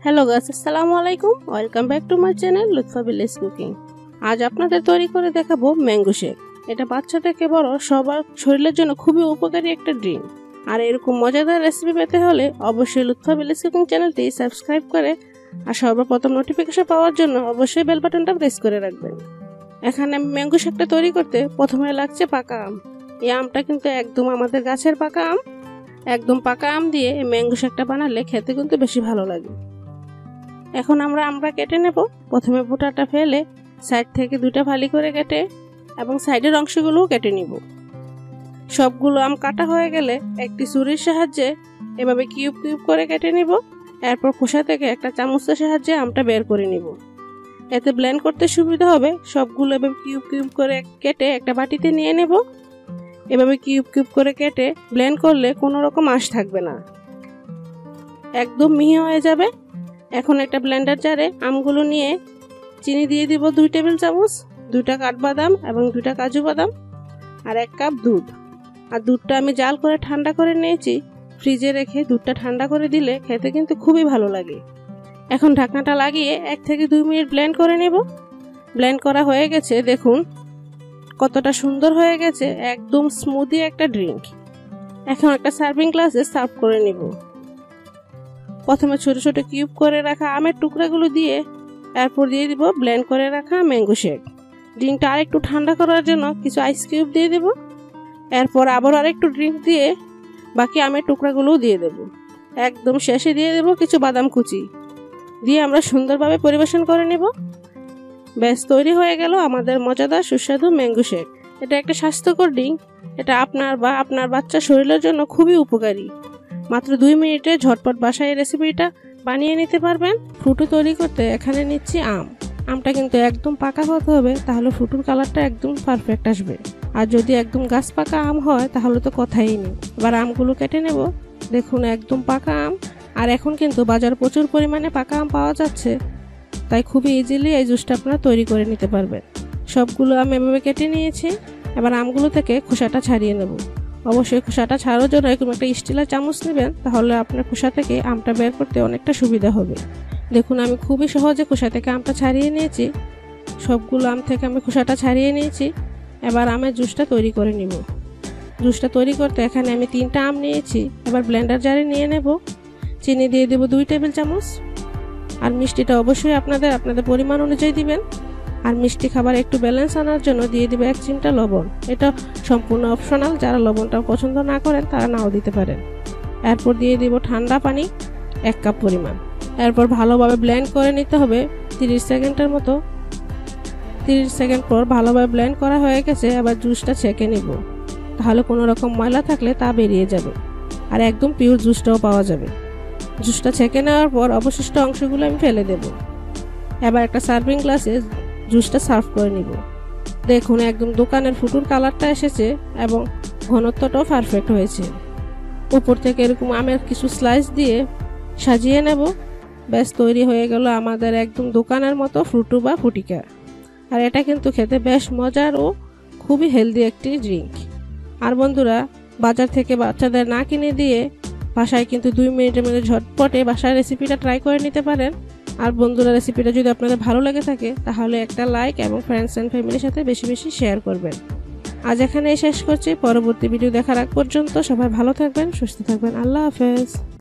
Hello guys, আসসালামু আলাইকুম। Welcome back to my channel Lutfa village cooking. আজ আপনাদের তৈরি করে দেখাবো ম্যাঙ্গো শেক। এটা বাচ্চা থেকে বড় সবার শরীরের জন্য খুবই উপকারী একটা ড্রিঙ্ক। আর এরকম মজাদার রেসিপি পেতে হলে অবশ্যই লুৎফা ভিলেজ কুকিং চ্যানেলটি সাবস্ক্রাইব করে আর সর্বপ্রথম নোটিফিকেশন পাওয়ার জন্য অবশ্যই বেল বাটনটা প্রেস করে রাখবেন। এখানে ম্যাঙ্গো শেকটা তৈরি করতে প্রথমে লাগছে পাকা আম। এই আমটা কিন্তু একদম আমাদের গাছের পাকা আম। একদম পাকা আম দিয়ে এই ম্যাঙ্গো শেকটা বানালে খেতে কিন্তু বেশি ভালো লাগে। এখন আমরা কেটে নেব। প্রথমে বোটাটা ফেলে সাইড থেকে দুটো ফালি করে কেটে এবং সাইডের অংশগুলোও কেটে নিব। সবগুলো আম কাটা হয়ে গেলে একটি ছুরির সাহায্যে এভাবে কিউব কিউব করে কেটে নিব। এরপর খোসা থেকে একটা চামচের সাহায্যে আমটা বের করে নিব। এতে ব্লেন্ড করতে সুবিধা হবে। সবগুলো এভাবে কিউব কিউব করে কেটে একটা বাটিতে নিয়ে নেব। এভাবে কিউব কিউব করে কেটে ব্লেন্ড করলে কোনো রকম আঁশ থাকবে না, একদম মিহি হয়ে যাবে। এখন একটা ব্লেন্ডার জারে আমগুলো নিয়ে চিনি দিয়ে দিব 2 টেবিল চামচ, 2টা কাঠবাদাম এবং 2টা কাজু বাদাম আর 1 কাপ দুধ। আর দুধটা আমি জাল করে ঠান্ডা করে নিয়েছি। ফ্রিজে রেখে দুধটা ঠান্ডা করে দিলে খেতে কিন্তু খুবই ভালো লাগে। এখন ঢাকনাটা লাগিয়ে 1 থেকে 2 মিনিট ব্লেন্ড করে নেব। ব্লেন্ড করা হয়ে গেছে, দেখুন কতটা সুন্দর হয়ে গেছে, একদম স্মুদি একটা ড্রিঙ্ক। এখন একটা সার্ভিং গ্লাসে সার্ভ করে নেব। প্রথমে ছোট ছোট কিউব করে রাখা আমের টুকরাগুলো দিয়ে এরপর দিয়ে দিব ব্লেন্ড করে রাখা ম্যাঙ্গো শেক। ড্রিঙ্কটা আরেকটু ঠান্ডা করার জন্য কিছু আইস কিউব দিয়ে দেব। এরপর আবার আরেকটু ড্রিঙ্ক দিয়ে বাকি আমের টুকরাগুলোও দিয়ে দেব। একদম শেষে দিয়ে দেব কিছু বাদাম কুচি দিয়ে আমরা সুন্দরভাবে পরিবেশন করে নেব। ব্যাস, তৈরি হয়ে গেল আমাদের মজাদার সুস্বাদু ম্যাঙ্গো শেক। এটা একটা স্বাস্থ্যকর ড্রিঙ্ক। এটা আপনার বা আপনার বাচ্চার শরীরের জন্য খুবই উপকারী। মাত্র 2 মিনিটে ঝটপট বাসায় রেসিপিটা বানিয়ে নিতে পারবেন। ফ্রুটো তৈরি করতে এখানে নিচ্ছি আমটা কিন্তু একদম পাকা হতে হবে, তাহলে ফ্রুটোর কালারটা একদম পারফেক্ট আসবে। আর যদি একদম গাছ পাকা আম হয় তাহলে তো কথাই নেই। এবার আমগুলো কেটে নেব। দেখুন একদম পাকা আম। আর এখন কিন্তু বাজারে প্রচুর পরিমাণে পাকা আম পাওয়া যাচ্ছে, তাই খুবই ইজিলি এই জুসটা আপনারা তৈরি করে নিতে পারবেন। সবগুলো আম এভাবে কেটে নিয়েছি। এবার আমগুলো থেকে খোসাটা ছাড়িয়ে নেব। অবশ্যই খোসাটা ছাড়ানোর জন্য এরকম একটা স্টিলের চামচ নেবেন, তাহলে আপনার খোসা থেকে আমটা বের করতে অনেকটা সুবিধা হবে। দেখুন আমি খুবই সহজে খোসা থেকে আমটা ছাড়িয়ে নিয়েছি। সবগুলো আম থেকে আমি খোসাটা ছাড়িয়ে নিয়েছি। এবার আমের জুসটা তৈরি করে নিব। জুসটা তৈরি করতে এখানে আমি 3টা আম নিয়েছি। এবার ব্লেন্ডার জারে নিয়ে নেব। চিনি দিয়ে দেব 2 টেবিল চামচ। আর মিষ্টিটা অবশ্যই আপনাদের পরিমাণ অনুযায়ী দিবেন। আর মিষ্টি খাবার একটু ব্যালেন্স আনার জন্য দিয়ে দিবে 1 চিমটা লবণ। এটা সম্পূর্ণ অপশনাল, যারা লবণটা পছন্দ না করেন তারা নাও দিতে পারেন। এরপর দিয়ে দিব ঠান্ডা পানি 1 কাপ পরিমাণ। এরপর ভালোভাবে ব্লেন্ড করে নিতে হবে 30 সেকেন্ডের মতো। 30 সেকেন্ড পর ভালোভাবে ব্লেন্ড করা হয়ে গেছে। এবার জুসটা ছেঁকে নিব, তাহলে কোনো রকম ময়লা থাকলে তা বেরিয়ে যাবে আর একদম পিওর জুসটাও পাওয়া যাবে। জুসটা ছেঁকে নেওয়ার পর অবশিষ্ট অংশগুলো আমি ফেলে দেব। এবার একটা সার্ভিং গ্লাসে জুসটা সার্ভ করে নিব। দেখুন একদম দোকানের ফ্রুটোর কালারটা এসেছে এবং ঘনত্বটাও পারফেক্ট হয়েছে। উপর থেকে এরকম আমের কিছু স্লাইস দিয়ে সাজিয়ে নেব। ব্যাস, তৈরি হয়ে গেল আমাদের একদম দোকানের মতো ফ্রুটো বা ফুটিকা। আর এটা কিন্তু খেতে বেশ মজার ও খুবই হেলদি একটি ড্রিঙ্ক। আর বন্ধুরা, বাজার থেকে বাচ্চাদের না কিনে দিয়ে বাসায় কিন্তু 2 মিনিটের মধ্যে ঝটপটে বাসায় রেসিপিটা ট্রাই করে নিতে পারেন। আর বন্ধুরা, রেসিপিটা যদি আপনাদের ভালো লেগে থাকে তাহলে একটা লাইক এবং ফ্রেন্ডস অ্যান্ড ফ্যামিলির সাথে বেশি বেশি শেয়ার করবেন। আজ এখানেই শেষ করছি। পরবর্তী ভিডিও দেখার আগ পর্যন্ত সবাই ভালো থাকবেন, সুস্থ থাকবেন। আল্লাহ হাফেজ।